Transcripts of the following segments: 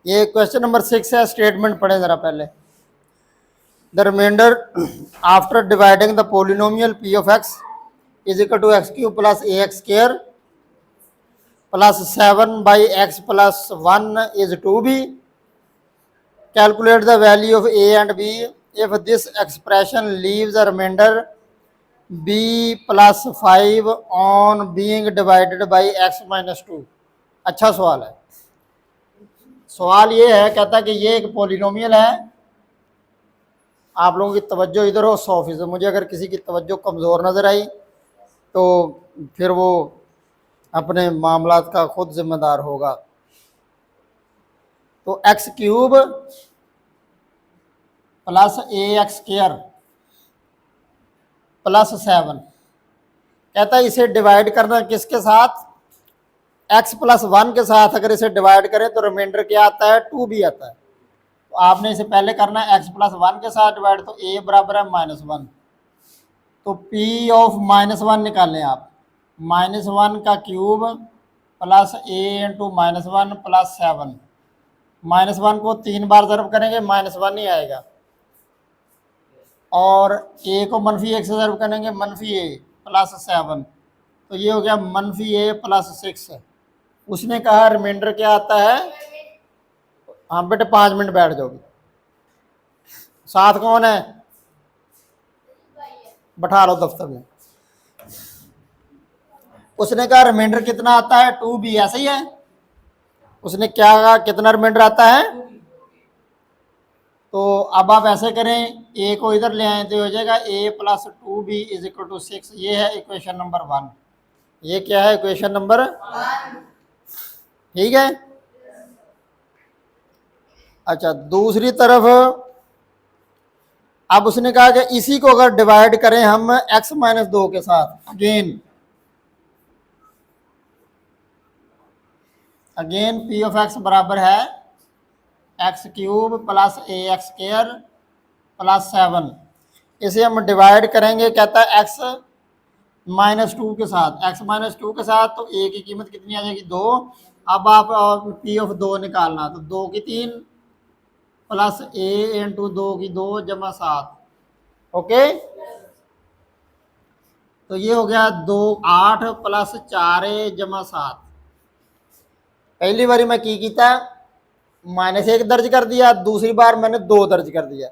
ये question number 6 है, statement पढ़े जरा पहले। The remainder after dividing the polynomial p of x is equal to x cube plus a x square plus 7/x+1 is 2b. Calculate the value of a and b if this expression leaves a remainder b plus 5 on being divided by x minus 2। अच्छा सवाल है। सवाल ये है, कहता है कि ये एक पोलिनोमियल है। आप लोगों की तवज्जो इधर हो 100%। मुझे अगर किसी की तवज्जो कमज़ोर नज़र आई तो फिर वो अपने मामलात का खुद जिम्मेदार होगा। तो x cube plus a x square plus 7, कहता है इसे डिवाइड करना किसके साथ, x+1 के साथ। अगर इसे डिवाइड करें तो रिमाइंडर क्या आता है, 2b आता है। तो आपने इसे पहले करना है x+1 के साथ डिवाइड, तो a बराबर है -1। तो p ऑफ -1 निकालें आप, -1 का cube plus a into -1 plus 7। -1 को 3 बार ज़रब करेंगे -1 ही आएगा, और a को -1 से ज़रब करेंगे -a प्लस 7। तो ये हो गया -a प्लस 6। उसने कहा रिमाइंडर क्या आता है। हाँ बेटे 5 मिनट बैठ जाओगे। साथ कौन है, बैठा लो दफ्तर में। उसने कहा रिमाइंडर कितना आता है, 2b, ऐसा ही है। उसने क्या कहा, कितना रिमाइंडर आता है। तो अब आप ऐसे करें, a को इधर ले आए तो हो जाएगा a plus 2b is equal to 6। ये है इक्वेशन नंबर 1। ये क्या है, इक्वेशन नंबर 1। ठीक है। अच्छा, दूसरी तरफ अब उसने कहा कि इसी को अगर डिवाइड करें हम x-2 के साथ, अगेन p ऑफ x बराबर है x cube plus a x square plus 7। इसे हम डिवाइड करेंगे, कहता है x-2 के साथ, x-2 के साथ। तो a की कीमत कितनी आ जाएगी, 2। अब आप p ऑफ 2 निकालना, तो 2 की 3 प्लस a इंटू 2 की 2 जमा 7। ओके, तो ये हो गया 2 8 प्लस 4a जमा 7। पहली बारी मैं की किया -1 दर्ज कर दिया, दूसरी बार मैंने 2 दर्ज कर दिया।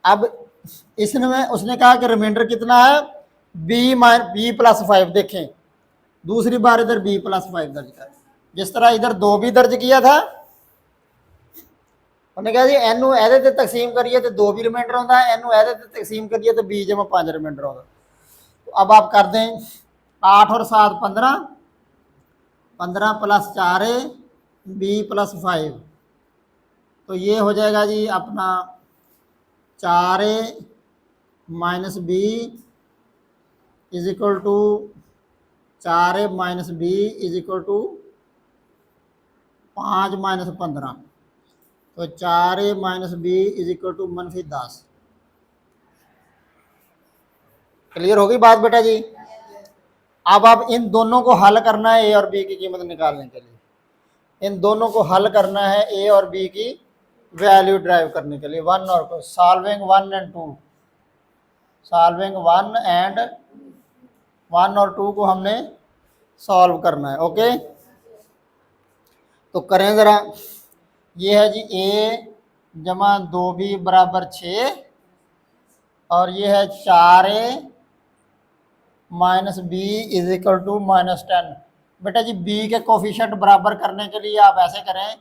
अब इसमें उसने कहा कि रिमाइंडर कितना है, b प्लस 5। देखें दूसरी बार इधर b प्लस 5 दर्ज कर, जिस तरह इधर 2 भी दर्ज किया था। उन्हें कहा जी एनू एदे ते तकसीम करिए तो 2 भी रिमाइंडर आता है, एनू एदे ते तकसीम करिए तो b जमा 5 रिमाइंडर आता। तो अब आप कर दें 8 और 7 15, 15 प्लस 4a b प्लस 5। तो ये हो जाएगा जी अपना 4a minus b is equal to 4a minus b is equal to 5 minus 15। तो 4a minus b is equal to -10। Clear होगी बात बेटा जी। अब आप इन दोनों को हल करना है, ए और बी की कीमत निकालने के लिए। इन दोनों को हल करना है, ए और बी की वैल्यू ड्राइव करने के लिए। 1 और सॉल्विंग 1 एंड 2, सॉल्विंग 1 और 2 को हमने सॉल्व करना है। ओके, तो करें ज़रा। ये है जी a जमा 2b बराबर 6, और ये है 4a minus b is equal to -10। बेटा जी b के कोफिशिएंट बराबर करने के लिए आप ऐसे करें,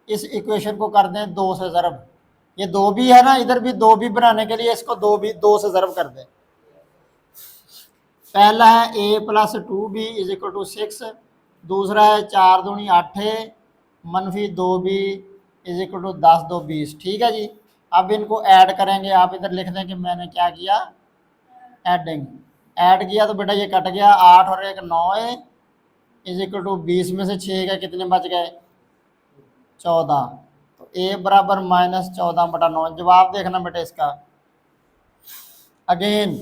इस इक्वेशन को कर दें 2 से ज़रब। ये 2b है ना, इधर भी 2b बनाने के लिए इसको 2 से ज़रब कर दें। पहला है a plus 2b is equal to 6, दूसरा है 4 दूनी 8a मनफी 2b इज इक्वल टू 10 2 20। ठीक है जी। अब इनको ऐड करेंगे, आप इधर लिख दें कि मैंने क्या किया, एडिंग। ऐड किया तो बेटा ये कट गया, 8 और 1 9a इज इक्वल टू 20 में से 6 के कितने बच गए, 14। तो a बराबर -14/9। जवाब देखना बेटा इसका। अगेन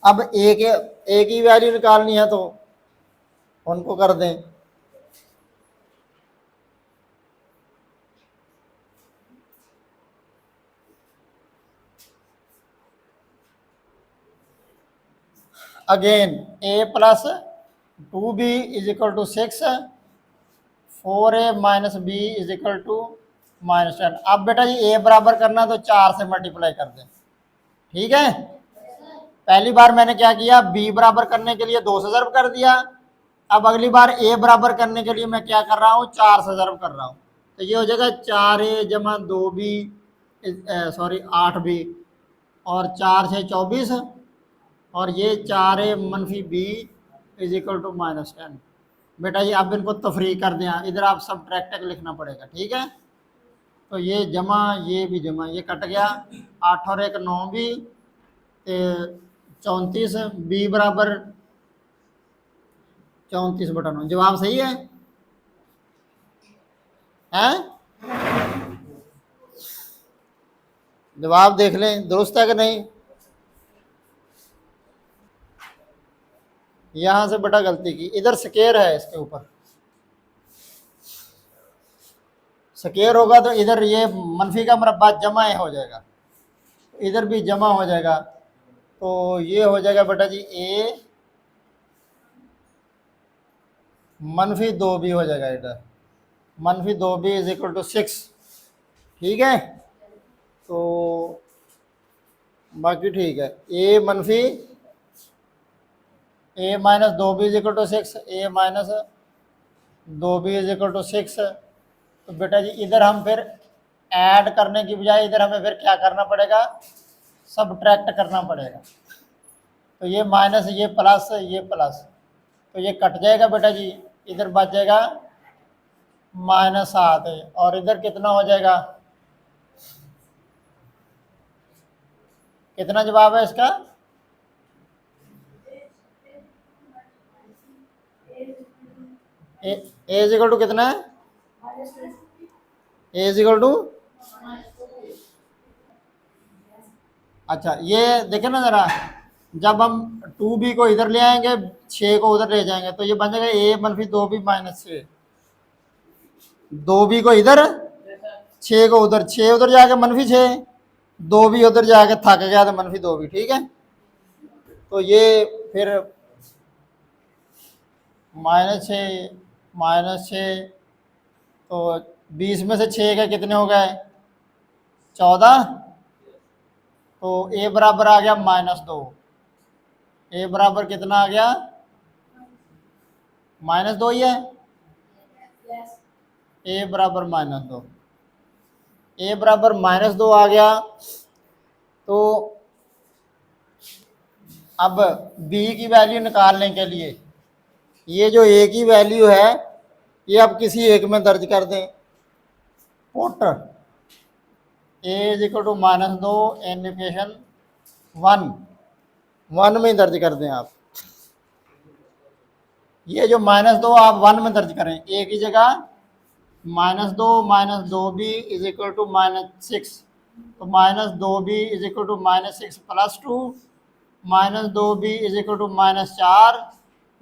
अब a की वैल्यू निकालनी है तो उनको कर दें। Again a plus 2b is equal to 6, 4a minus b is equal to -10। अब बेटा जी ए बराबर करना तो 4 से मल्टीप्लाई कर दें, ठीक है। पहली बार मैंने क्या किया, बी बराबर करने के लिए 2 से ज़र्ब कर दिया। अब अगली बार ए बराबर करने के लिए मैं क्या कर रहा हूँ, 4 से ज़र्ब कर रहा हूँ। तो ये हो जाएगा 4a जमा 2b सॉरी 8b और 4 से 24 और ये 4a मनफी b इज इक्वल टू -10। बेटा जी अब इनको तफरी कर दें, इधर आप सब ट्रैक्टर लिखना पड़ेगा, ठीक है। तो ये जमा ये भी जमा, ये कट गया, 8 और 1 9 भी 34 बी बराबर 34/9। जवाब सही है, हैं? जवाब देख लें दुरुस्त है कि नहीं। यहां से बेटा गलती की, इधर स्केयर है इसके ऊपर, स्केयर होगा तो इधर ये मनफी का मुरब्बा जमा हो जाएगा, इधर भी जमा हो जाएगा। तो ये हो जाएगा बेटा जी ए मनफी 2b हो जाएगा, इधर मनफी 2b इज इक्वल टू 6, ठीक है। तो बाकी ठीक है, ए मनफी A minus 2b is equal to 6, A minus 2b is equal to 6। तो बेटा जी इधर हम फिर ऐड करने की बजाय इधर हमें फिर क्या करना पड़ेगा, सबट्रैक्ट करना पड़ेगा। तो ये माइनस ये प्लस, तो ये कट जाएगा बेटा जी, इधर बच जाएगा -7 और इधर कितना हो जाएगा, कितना जवाब है इसका, ए इज इक्वल टू कितना है, ए इज इक्वल टू, अच्छा ये देखें ना ज़रा, जब हम 2b को इधर ले आएंगे 6 को उधर ले जाएंगे तो ये बन जाएगा ए मनफी 2b माइनस 6, 2b को इधर 6 को उधर, 6 उधर जाके मनफी 6, 2b उधर जाके थक गया तो मनफी 2b, ठीक है। तो ये फिर -6 तो 20 में से 6 के कितने हो गए, 14। तो ए बराबर आ गया -2, ए बराबर कितना आ गया, -2 ही है, ए बराबर -2, ए बराबर -2 आ गया। तो अब बी की वैल्यू निकालने के लिए ये जो ए की वैल्यू है ये अब किसी एक में दर्ज कर दें, put a is equal to -2 in equation 1 में दर्ज कर दें आप। ये जो -2 आप 1 में दर्ज करें, ए की जगह -2 बी इज इक्वल टू -6, तो -2b is equal to -6 plus 2, -2b is equal to -4,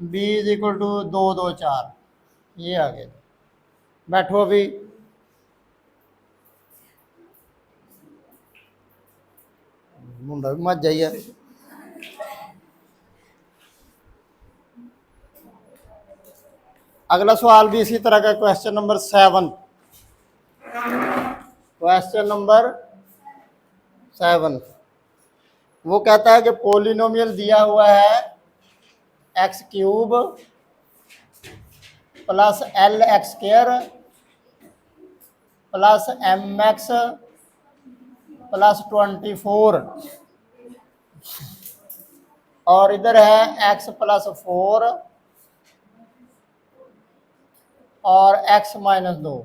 b is equal to 2 2 4, ये आ गया। बैठो अभी, मुंडा भी मत जाइए। अगला सवाल भी इसी तरह का, क्वेश्चन नंबर 7, क्वेश्चन नंबर 7 वो कहता है कि पोलिनोमियल दिया हुआ है x³ plus LX² plus MX plus 24 और इधर है x प्लस 4 और x माइनस 2।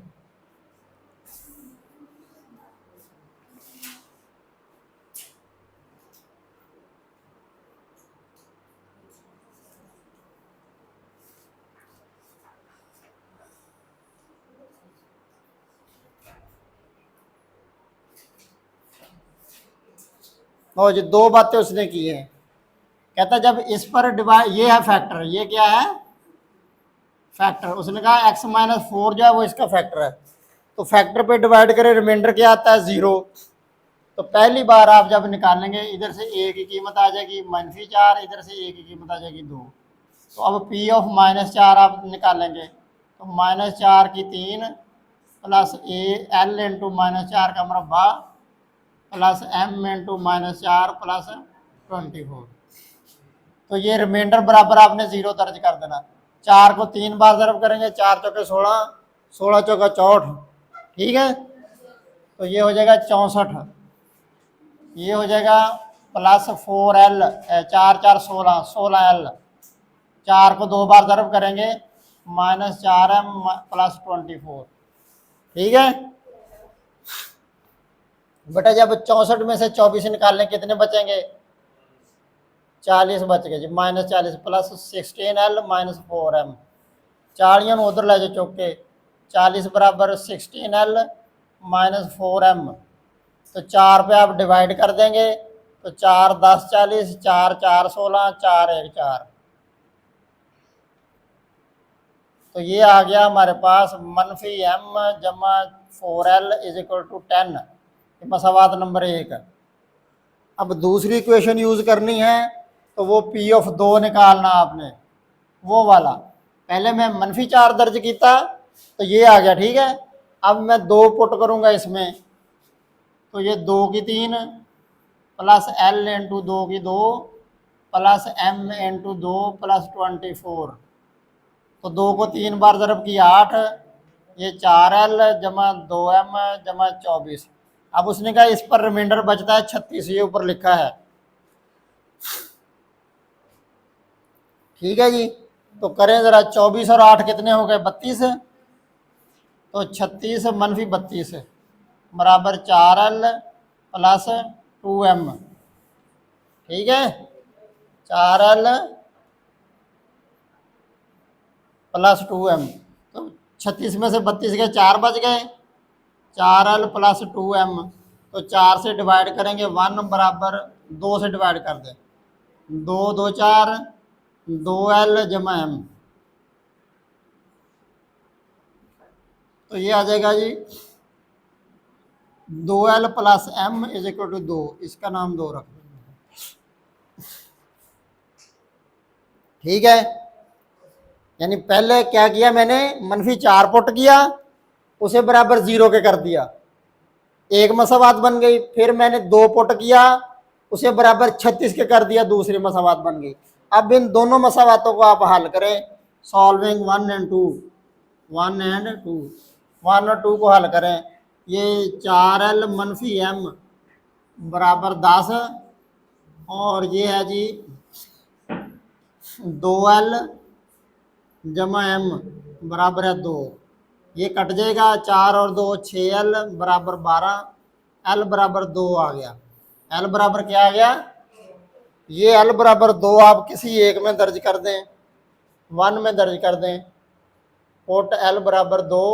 और जो 2 बातें उसने की हैं, कहता जब इस पर डिवाइड, ये है फैक्टर, ये क्या है फैक्टर, उसने कहा x माइनस 4 जो है वो इसका फैक्टर है, तो फैक्टर पे डिवाइड करें रिमाइंडर क्या आता है 0, तो पहली बार आप जब निकालेंगे इधर से ए की कीमत आ जाएगी -4, इधर से ए की कीमत आ जाएगी 2। तो अब P ऑफ -4 आप निकालेंगे तो -4 की 3 प्लस ए एल इंटू -4 का मुरब्बा प्लस m इंटू -4 प्लस 24। तो ये रिमाइंडर बराबर आपने 0 दर्ज कर देना। 4 को 3 बार ज़रब करेंगे, 4 चौके 16, 16 चौका 64, ठीक है। तो ये हो जाएगा 64, ये हो जाएगा प्लस 4l, 4 4 16, 16l। 4 को 2 बार ज़रब करेंगे -4m प्लस 24, ठीक है बेटा। जब 64 में से 24 निकालने कितने बचेंगे? 40 बच गए जी। -40 प्लस 16l -4m, 40 उधर ले जाओ चौके, 40 बराबर 16l -4m। तो 4 पे आप डिवाइड कर देंगे तो 4 10 40, 4 4 16, 4 1 4। तो ये आ गया हमारे पास -m जमा 4l इज इक्वल टू 10, मसावात नंबर 1। अब दूसरी इक्वेशन यूज़ करनी है तो वो P ऑफ 2 निकालना आपने, वो वाला। पहले मैं -4 दर्ज किया तो ये आ गया, ठीक है। अब मैं 2 पुट करूँगा इसमें, तो ये 2 की 3 प्लस l इंटू 2 की 2 प्लस m इंटू 2 प्लस 24। तो 2 को 3 बार ज़रब किया 8, ये 4l जमा 2m जमा 24। अब उसने कहा इस पर रिमाइंडर बचता है 36, ये ऊपर लिखा है, ठीक है जी। तो करें ज़रा, 24 और 8 कितने हो गए? 32। तो 36 मनफी 32 बराबर 4l प्लस 2m, ठीक है। 4l plus 2m। तो 36 में से 32 के 4 बच गए, 4l प्लस 2m। तो 4 से डिवाइड करेंगे 1 बराबर 2 से डिवाइड कर दें, 2 2 4, 2l जमा m। तो ये आ जाएगा जी 2l plus m is equal to 2, इसका नाम 2 रख देंगे, ठीक है। यानी पहले क्या किया मैंने, -4 पुट किया, उसे बराबर 0 के कर दिया, एक मसावात बन गई। फिर मैंने 2 पुट किया, उसे बराबर 36 के कर दिया, दूसरी मसावात बन गई। अब इन दोनों मसावातों को आप हल करें, सॉल्विंग 1 एंड 2, 1 एंड 2, 1 और 2 को हल करें। ये 4l मनफी m बराबर 10 और ये है जी 2l जमा m बराबर है 2। ये कट जाएगा, 4 और 2 6l बराबर 12, l बराबर 2 आ गया। l बराबर क्या आ गया? ये l बराबर 2 आप किसी एक में दर्ज कर दें, 1 में दर्ज कर दें। पुट l बराबर 2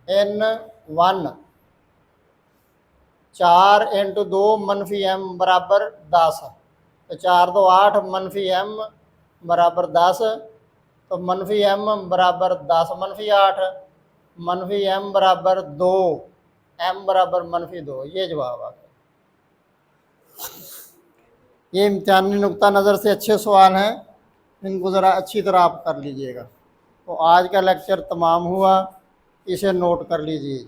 इन 1, 4 इंटू 2 मनफी m बराबर 10। तो 4 2 8 मनफी m बराबर 10। तो मनफी m बराबर 10 मनफी 8, मनफी m बराबर 2, m बराबर मनफी 2। ये जवाब आ गया। ये इम्तिहानी नुक्ता नज़र से अच्छे सवाल हैं, इनको ज़रा अच्छी तरह आप कर लीजिएगा। तो आज का लेक्चर तमाम हुआ, इसे नोट कर लीजिए।